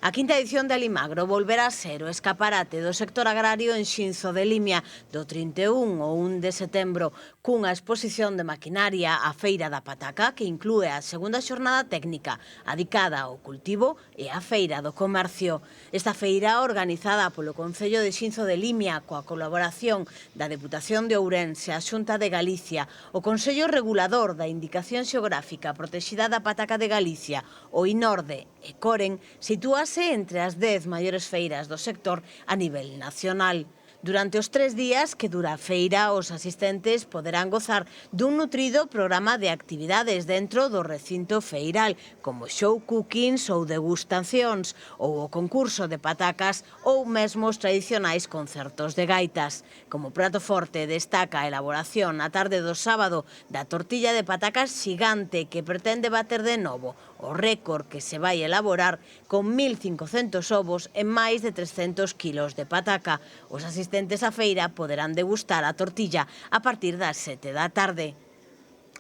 A quinta edición de Alimagro volverá a ser o escaparate do sector agrario en Xinzo de Limia do 31 ao 1 de setembro cunha exposición de maquinaria á Feira da Pataca que inclúe a segunda xornada técnica adicada ao cultivo e a Feira do Comercio. Esta feira, organizada polo Concello de Xinzo de Limia coa colaboración da Deputación de Ourense, a Xunta de Galicia, o Consello Regulador da Indicación Xeográfica Protexida da Pataca de Galicia, o INORDE e COREN, sitúase entre as 10 maiores feiras do sector a nivel nacional. Durante os 3 días que dura a feira, os asistentes poderán gozar dun nutrido programa de actividades dentro do recinto feiral, como show cookings ou degustacións, ou o concurso de patacas ou mesmo os tradicionais concertos de gaitas. Como prato forte destaca a elaboración na tarde do sábado da tortilla de patacas xigante que pretende bater de novo o récord que se vai elaborar con 1.500 ovos e máis de 300 kilos de pataca. Os asistentes á feira poderán degustar a tortilla a partir das 7 da tarde.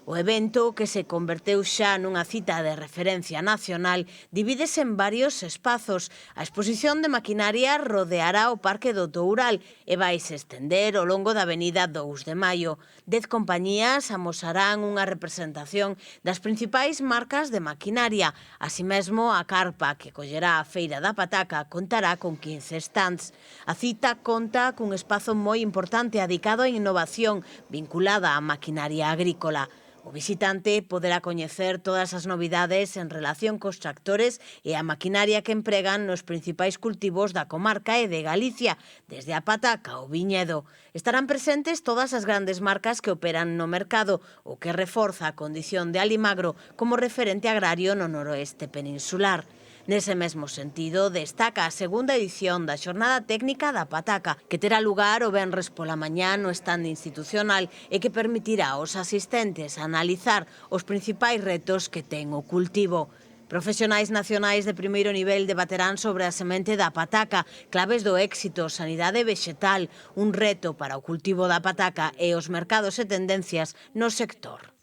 O evento, que se converteu xa nunha cita de referencia nacional, divídese en varios espazos. A exposición de maquinaria rodeará o Parque do Toural e vaise estender ao longo da avenida 2 de Maio. 10 compañías amosarán unha representación das principais marcas de maquinaria. Así mesmo, a carpa que collerá a Feira da Pataca contará con 15 stands. A cita conta cun espazo moi importante adicado á innovación vinculada á maquinaria agrícola. O visitante poderá coñecer todas as novidades en relación cos tractores e a maquinaria que empregan nos principais cultivos da comarca e de Galicia, desde a pataca ao viñedo. Estarán presentes todas as grandes marcas que operan no mercado, o que reforza a condición de Alimagro como referente agrario no noroeste peninsular. Nese mesmo sentido, destaca a segunda edición da Xornada Técnica da Pataca, que terá lugar o venres pola mañá no stand institucional e que permitirá aos asistentes analizar os principais retos que ten o cultivo. Profesionais nacionais de primeiro nivel debaterán sobre a semente da pataca, claves do éxito, sanidade vexetal, un reto para o cultivo da pataca e os mercados e tendencias no sector.